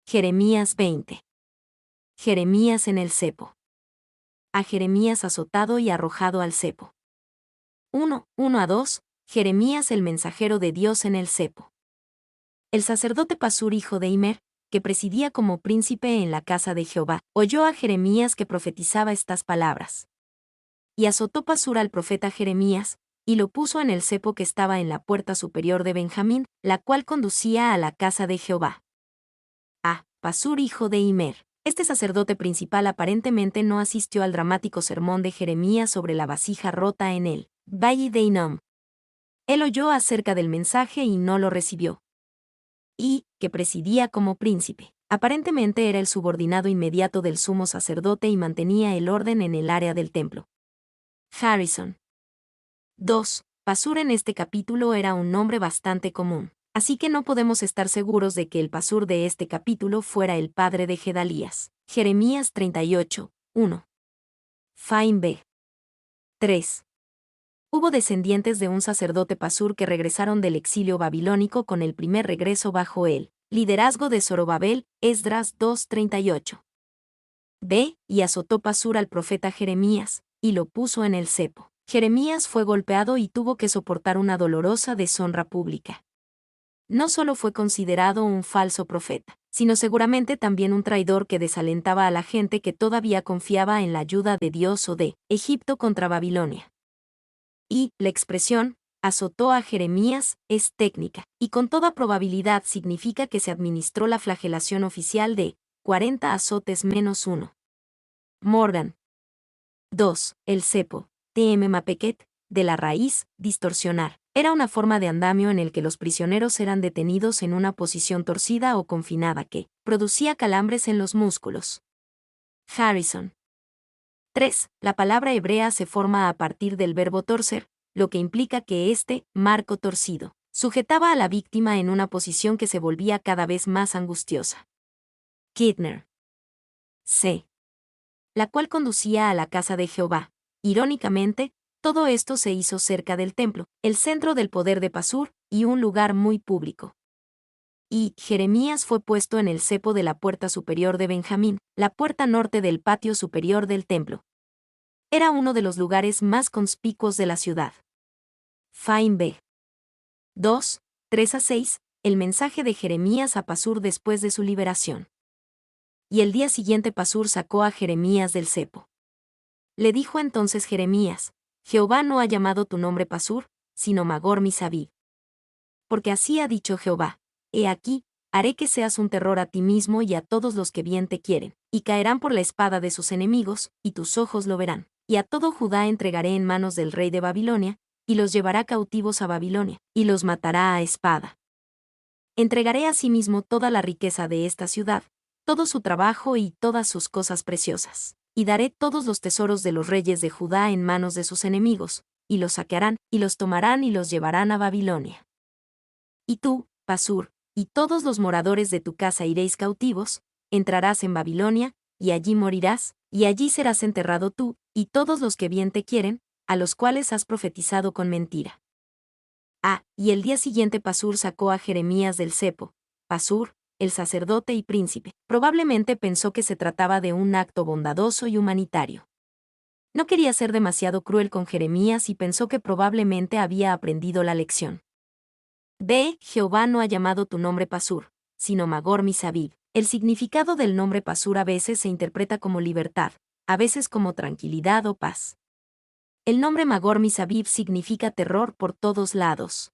Jeremías 20. Jeremías en el cepo. A Jeremías azotado y arrojado al cepo. 1:1-2. Jeremías el mensajero de Dios en el cepo. El sacerdote Pasur hijo de Immer, que presidía como príncipe en la casa de Jehová, oyó a Jeremías que profetizaba estas palabras. Y azotó Pasur al profeta Jeremías, y lo puso en el cepo que estaba en la puerta superior de Benjamín, la cual conducía a la casa de Jehová. Pasur hijo de Immer. Este sacerdote principal aparentemente no asistió al dramático sermón de Jeremías sobre la vasija rota en el Valle de Hinnom. Él oyó acerca del mensaje y no lo recibió. Y, que presidía como príncipe, aparentemente era el subordinado inmediato del sumo sacerdote y mantenía el orden en el área del templo. Harrison. 2. Pasur en este capítulo era un nombre bastante común, así que no podemos estar seguros de que el Pasur de este capítulo fuera el padre de Gedalías. Jeremías 38:1. Fain B. 3. Hubo descendientes de un sacerdote Pasur que regresaron del exilio babilónico con el primer regreso bajo el liderazgo de Zorobabel, Esdras 2:38. B. Y azotó Pasur al profeta Jeremías, y lo puso en el cepo. Jeremías fue golpeado y tuvo que soportar una dolorosa deshonra pública. No solo fue considerado un falso profeta, sino seguramente también un traidor que desalentaba a la gente que todavía confiaba en la ayuda de Dios o de Egipto contra Babilonia. Y la expresión, azotó a Jeremías, es técnica, y con toda probabilidad significa que se administró la flagelación oficial de 40 azotes menos 1. Morgan. 2. El cepo, TM Mapeket, de la raíz, distorsionar. Era una forma de andamio en el que los prisioneros eran detenidos en una posición torcida o confinada que producía calambres en los músculos. Harrison. 3. La palabra hebrea se forma a partir del verbo torcer, lo que implica que este marco torcido sujetaba a la víctima en una posición que se volvía cada vez más angustiosa. Kidner. C. La cual conducía a la casa de Jehová. Irónicamente, todo esto se hizo cerca del templo, el centro del poder de Pasur, y un lugar muy público. Y Jeremías fue puesto en el cepo de la puerta superior de Benjamín, la puerta norte del patio superior del templo. Era uno de los lugares más conspicuos de la ciudad. Fain B. 2, 3-6, el mensaje de Jeremías a Pasur después de su liberación. Y el día siguiente Pasur sacó a Jeremías del cepo. Le dijo entonces Jeremías: Jehová no ha llamado tu nombre Pasur, sino Magor Misabib. Porque así ha dicho Jehová: He aquí, haré que seas un terror a ti mismo y a todos los que bien te quieren, y caerán por la espada de sus enemigos, y tus ojos lo verán. Y a todo Judá entregaré en manos del rey de Babilonia, y los llevará cautivos a Babilonia, y los matará a espada. Entregaré asimismo toda la riqueza de esta ciudad, todo su trabajo y todas sus cosas preciosas. Y daré todos los tesoros de los reyes de Judá en manos de sus enemigos, y los saquearán, y los tomarán y los llevarán a Babilonia. Y tú, Pasur, y todos los moradores de tu casa iréis cautivos, entrarás en Babilonia, y allí morirás, y allí serás enterrado tú, y todos los que bien te quieren, a los cuales has profetizado con mentira. Y el día siguiente Pasur sacó a Jeremías del cepo. Pasur, el sacerdote y príncipe, probablemente pensó que se trataba de un acto bondadoso y humanitario. No quería ser demasiado cruel con Jeremías y pensó que probablemente había aprendido la lección. B. Jehová no ha llamado tu nombre Pasur, sino Magor Misabib. El significado del nombre Pasur a veces se interpreta como libertad, a veces como tranquilidad o paz. El nombre Magor Misabib significa terror por todos lados.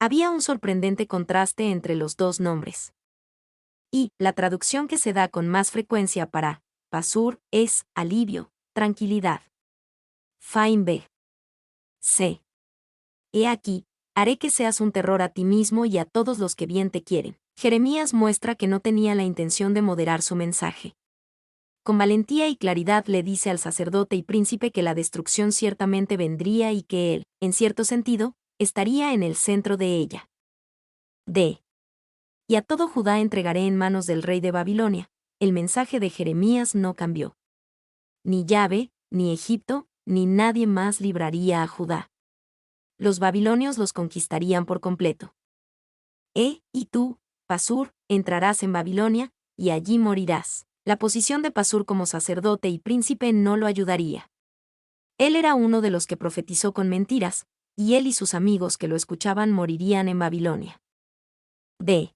Había un sorprendente contraste entre los dos nombres. Y la traducción que se da con más frecuencia para Pasur es alivio, tranquilidad. Fain B. C. He aquí, haré que seas un terror a ti mismo y a todos los que bien te quieren. Jeremías muestra que no tenía la intención de moderar su mensaje. Con valentía y claridad le dice al sacerdote y príncipe que la destrucción ciertamente vendría y que él, en cierto sentido, estaría en el centro de ella. D. Y a todo Judá entregaré en manos del rey de Babilonia. El mensaje de Jeremías no cambió. Ni Yahvé, ni Egipto, ni nadie más libraría a Judá. Los babilonios los conquistarían por completo. Y tú, Pasur, entrarás en Babilonia, y allí morirás. La posición de Pasur como sacerdote y príncipe no lo ayudaría. Él era uno de los que profetizó con mentiras, y él y sus amigos que lo escuchaban morirían en Babilonia. D.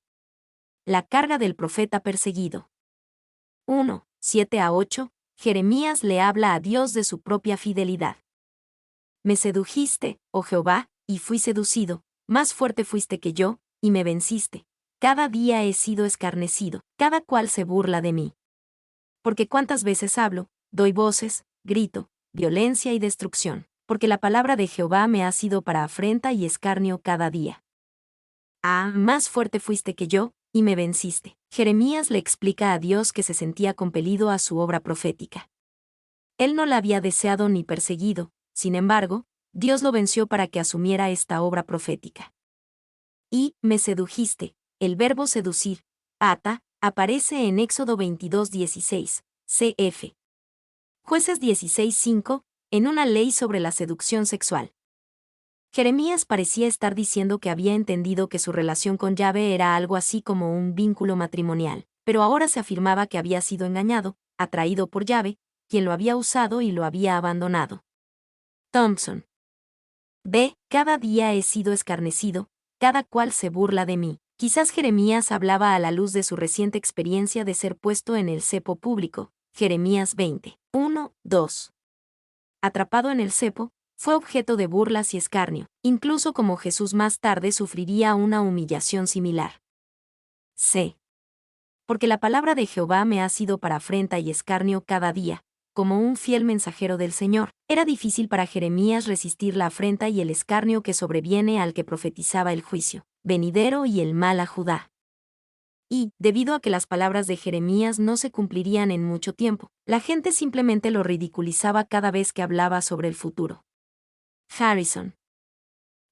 La carga del profeta perseguido. 1, 7-8. Jeremías le habla a Dios de su propia fidelidad. Me sedujiste, oh Jehová, y fui seducido, más fuerte fuiste que yo, y me venciste. Cada día he sido escarnecido, cada cual se burla de mí. Porque cuántas veces hablo, doy voces, grito, violencia y destrucción, porque la palabra de Jehová me ha sido para afrenta y escarnio cada día. Más fuerte fuiste que yo, y me venciste. Jeremías le explica a Dios que se sentía compelido a su obra profética. Él no la había deseado ni perseguido, sin embargo, Dios lo venció para que asumiera esta obra profética. Y me sedujiste, el verbo seducir, ata, aparece en Éxodo 22:16, cf. Jueces 16:5, en una ley sobre la seducción sexual. Jeremías parecía estar diciendo que había entendido que su relación con Yahvé era algo así como un vínculo matrimonial, pero ahora se afirmaba que había sido engañado, atraído por Yahvé, quien lo había usado y lo había abandonado. Thompson. B. Cada día he sido escarnecido, cada cual se burla de mí. Quizás Jeremías hablaba a la luz de su reciente experiencia de ser puesto en el cepo público. Jeremías 20, 1, 2. Atrapado en el cepo, fue objeto de burlas y escarnio, incluso como Jesús más tarde sufriría una humillación similar. C. Porque la palabra de Jehová me ha sido para afrenta y escarnio cada día, como un fiel mensajero del Señor. Era difícil para Jeremías resistir la afrenta y el escarnio que sobreviene al que profetizaba el juicio venidero y el mal a Judá. Y, debido a que las palabras de Jeremías no se cumplirían en mucho tiempo, la gente simplemente lo ridiculizaba cada vez que hablaba sobre el futuro. Harrison.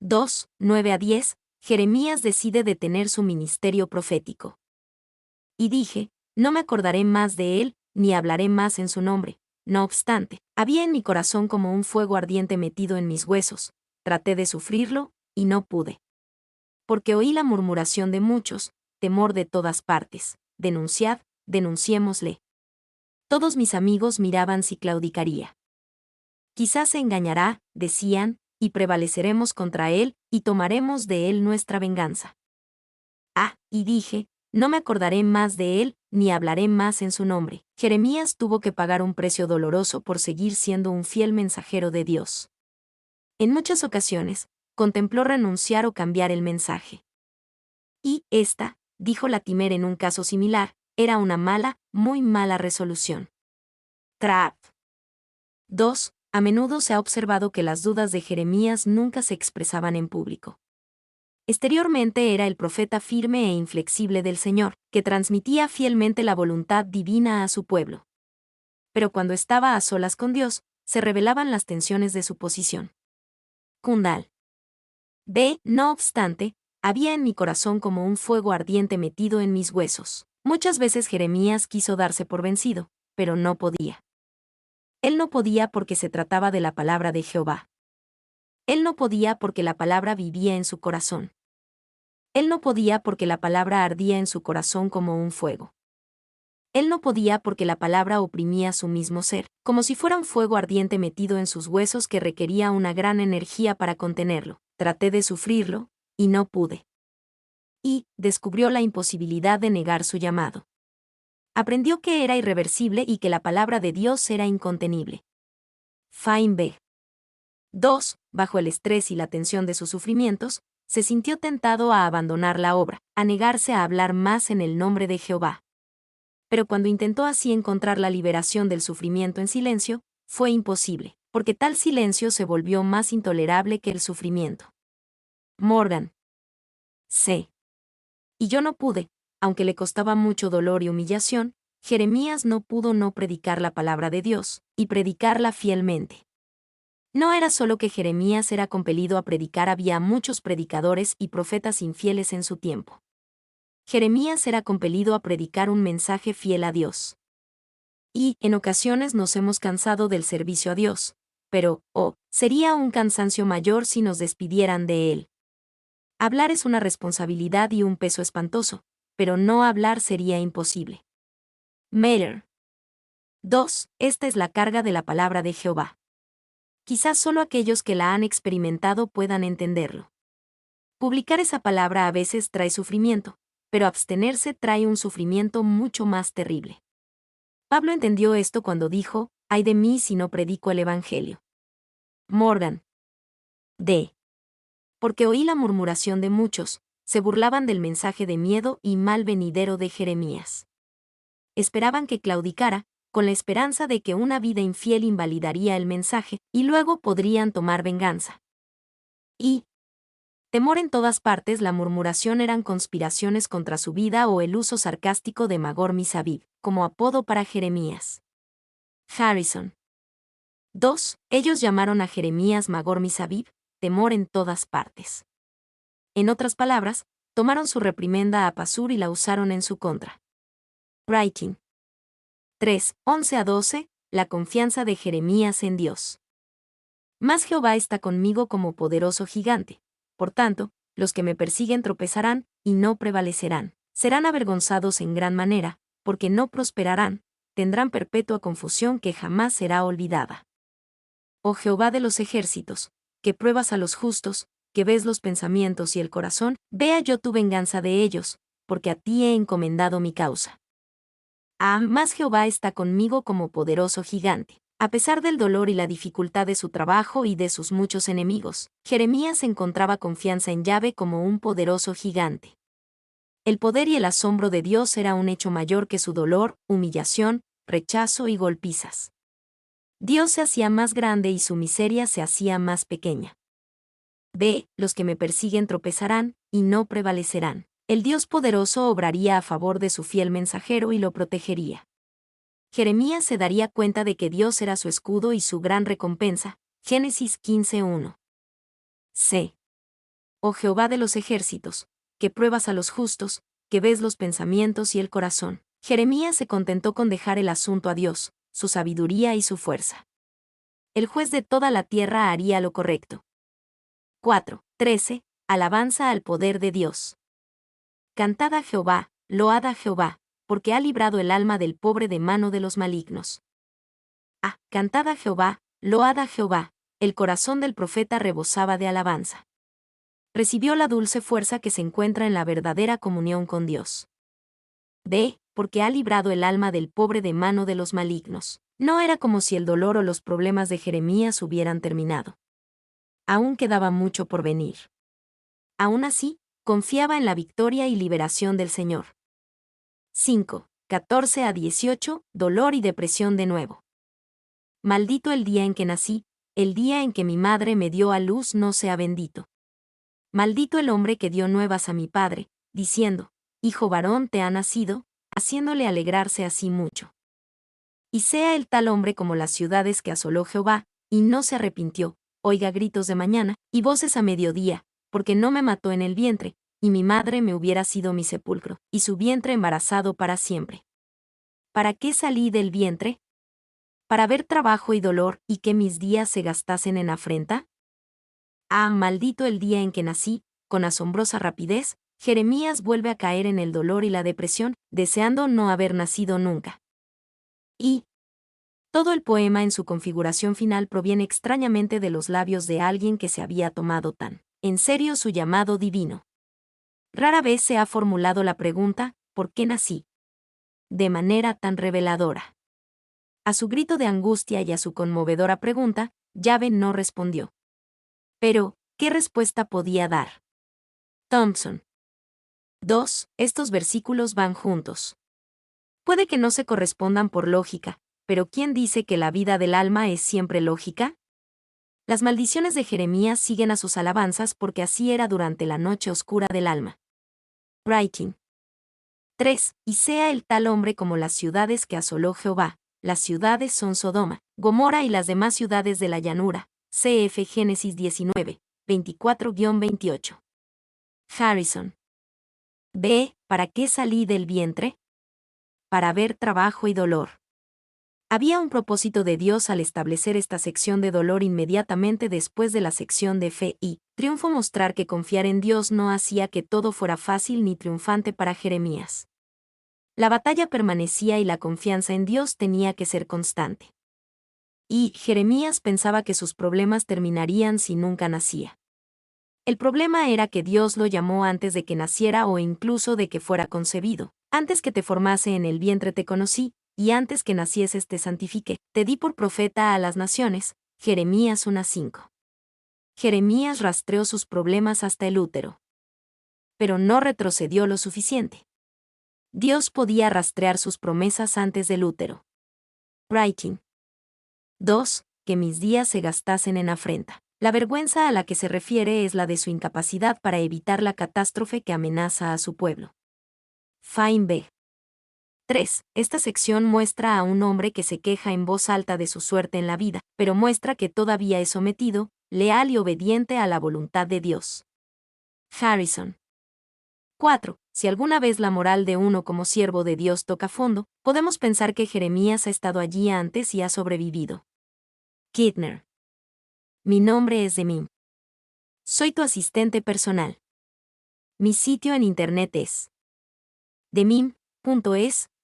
2, 9-10. Jeremías decide detener su ministerio profético. Y dije, no me acordaré más de él, ni hablaré más en su nombre. No obstante, había en mi corazón como un fuego ardiente metido en mis huesos. Traté de sufrirlo, y no pude. Porque oí la murmuración de muchos, temor de todas partes. Denunciad, denunciémosle. Todos mis amigos miraban si claudicaría. Quizás se engañará, decían, y prevaleceremos contra él, y tomaremos de él nuestra venganza. Y dije, no me acordaré más de él, ni hablaré más en su nombre. Jeremías tuvo que pagar un precio doloroso por seguir siendo un fiel mensajero de Dios. En muchas ocasiones, contempló renunciar o cambiar el mensaje. Y esta, dijo Latimer en un caso similar, era una mala, muy mala resolución. Trapp. 2. A menudo se ha observado que las dudas de Jeremías nunca se expresaban en público. Exteriormente era el profeta firme e inflexible del Señor, que transmitía fielmente la voluntad divina a su pueblo. Pero cuando estaba a solas con Dios, se revelaban las tensiones de su posición. Kundal. B. No obstante, había en mi corazón como un fuego ardiente metido en mis huesos. Muchas veces Jeremías quiso darse por vencido, pero no podía. Él no podía porque se trataba de la palabra de Jehová. Él no podía porque la palabra vivía en su corazón. Él no podía porque la palabra ardía en su corazón como un fuego. Él no podía porque la palabra oprimía su mismo ser, como si fuera un fuego ardiente metido en sus huesos que requería una gran energía para contenerlo. Traté de sufrirlo, y no pude. Y descubrió la imposibilidad de negar su llamado. Aprendió que era irreversible y que la palabra de Dios era incontenible. Fine B. 2. Bajo el estrés y la tensión de sus sufrimientos, se sintió tentado a abandonar la obra, a negarse a hablar más en el nombre de Jehová. Pero cuando intentó así encontrar la liberación del sufrimiento en silencio, fue imposible, porque tal silencio se volvió más intolerable que el sufrimiento. Morgan. C. Y yo no pude, aunque le costaba mucho dolor y humillación, Jeremías no pudo no predicar la palabra de Dios, y predicarla fielmente. No era solo que Jeremías era compelido a predicar, había muchos predicadores y profetas infieles en su tiempo. Jeremías era compelido a predicar un mensaje fiel a Dios. Y, en ocasiones nos hemos cansado del servicio a Dios, pero, sería un cansancio mayor si nos despidieran de él. Hablar es una responsabilidad y un peso espantoso, pero no hablar sería imposible. Meter. 2. Esta es la carga de la palabra de Jehová. Quizás solo aquellos que la han experimentado puedan entenderlo. Publicar esa palabra a veces trae sufrimiento, pero abstenerse trae un sufrimiento mucho más terrible. Pablo entendió esto cuando dijo, «Ay de mí si no predico el Evangelio». Morgan. D. Porque oí la murmuración de muchos, se burlaban del mensaje de miedo y mal venidero de Jeremías. Esperaban que claudicara, con la esperanza de que una vida infiel invalidaría el mensaje, y luego podrían tomar venganza. Y temor en todas partes. La murmuración eran conspiraciones contra su vida o el uso sarcástico de Magor Misabib, como apodo para Jeremías. Harrison. 2. Ellos llamaron a Jeremías Magor Misabib, temor en todas partes. En otras palabras, tomaron su reprimenda a Pasur y la usaron en su contra. Writing. 3. 11-12. La confianza de Jeremías en Dios. Mas Jehová está conmigo como poderoso gigante. Por tanto, los que me persiguen tropezarán, y no prevalecerán. Serán avergonzados en gran manera, porque no prosperarán, tendrán perpetua confusión que jamás será olvidada. Oh Jehová de los ejércitos, que pruebas a los justos, que ves los pensamientos y el corazón, vea yo tu venganza de ellos, porque a ti he encomendado mi causa. Mas Jehová está conmigo como poderoso gigante. A pesar del dolor y la dificultad de su trabajo y de sus muchos enemigos, Jeremías encontraba confianza en Yahvé como un poderoso gigante. El poder y el asombro de Dios era un hecho mayor que su dolor, humillación, rechazo y golpizas. Dios se hacía más grande y su miseria se hacía más pequeña. B. Los que me persiguen tropezarán, y no prevalecerán. El Dios poderoso obraría a favor de su fiel mensajero y lo protegería. Jeremías se daría cuenta de que Dios era su escudo y su gran recompensa. Génesis 15:1. C. Oh Jehová de los ejércitos, que pruebas a los justos, que ves los pensamientos y el corazón. Jeremías se contentó con dejar el asunto a Dios, su sabiduría y su fuerza. El juez de toda la tierra haría lo correcto. 4:13. Alabanza al poder de Dios. Cantad a Jehová, load a Jehová, porque ha librado el alma del pobre de mano de los malignos. Cantad a Jehová, load a Jehová, el corazón del profeta rebosaba de alabanza. Recibió la dulce fuerza que se encuentra en la verdadera comunión con Dios. B. Porque ha librado el alma del pobre de mano de los malignos. No era como si el dolor o los problemas de Jeremías hubieran terminado. Aún quedaba mucho por venir. Aún así, confiaba en la victoria y liberación del Señor. 5:14-18. Dolor y depresión de nuevo. Maldito el día en que nací, el día en que mi madre me dio a luz no sea bendito. Maldito el hombre que dio nuevas a mi padre, diciendo, hijo varón te ha nacido, haciéndole alegrarse así mucho. Y sea el tal hombre como las ciudades que asoló Jehová, y no se arrepintió, oiga gritos de mañana, y voces a mediodía, porque no me mató en el vientre, y mi madre me hubiera sido mi sepulcro, y su vientre embarazado para siempre. ¿Para qué salí del vientre? ¿Para ver trabajo y dolor, y que mis días se gastasen en afrenta? Maldito el día en que nací, con asombrosa rapidez, Jeremías vuelve a caer en el dolor y la depresión, deseando no haber nacido nunca. Y todo el poema en su configuración final proviene extrañamente de los labios de alguien que se había tomado tan en serio su llamado divino. Rara vez se ha formulado la pregunta, ¿por qué nací?, de manera tan reveladora. A su grito de angustia y a su conmovedora pregunta, Yahvé no respondió. Pero, ¿qué respuesta podía dar? Thompson. 2. Estos versículos van juntos. Puede que no se correspondan por lógica, pero ¿quién dice que la vida del alma es siempre lógica? Las maldiciones de Jeremías siguen a sus alabanzas porque así era durante la noche oscura del alma. Writing. 3. Y sea el tal hombre como las ciudades que asoló Jehová. Las ciudades son Sodoma, Gomorra y las demás ciudades de la llanura. Cf. Génesis 19, 24-28. Harrison. B. ¿Para qué salí del vientre? Para ver trabajo y dolor. Había un propósito de Dios al establecer esta sección de dolor inmediatamente después de la sección de fe y triunfo, mostrar que confiar en Dios no hacía que todo fuera fácil ni triunfante para Jeremías. La batalla permanecía y la confianza en Dios tenía que ser constante. Y Jeremías pensaba que sus problemas terminarían si nunca nacía. El problema era que Dios lo llamó antes de que naciera o incluso de que fuera concebido. Antes que te formase en el vientre te conocí, y antes que nacieses te santifiqué, te di por profeta a las naciones. Jeremías 1:5. Jeremías rastreó sus problemas hasta el útero. Pero no retrocedió lo suficiente. Dios podía rastrear sus promesas antes del útero. Writing. 2. Que mis días se gastasen en afrenta. La vergüenza a la que se refiere es la de su incapacidad para evitar la catástrofe que amenaza a su pueblo. Fine B. 3. Esta sección muestra a un hombre que se queja en voz alta de su suerte en la vida, pero muestra que todavía es sometido, leal y obediente a la voluntad de Dios. Harrison. 4. Si alguna vez la moral de uno como siervo de Dios toca fondo, podemos pensar que Jeremías ha estado allí antes y ha sobrevivido. Kittner. Mi nombre es Demim. Soy tu asistente personal. Mi sitio en internet es demim.es.tl.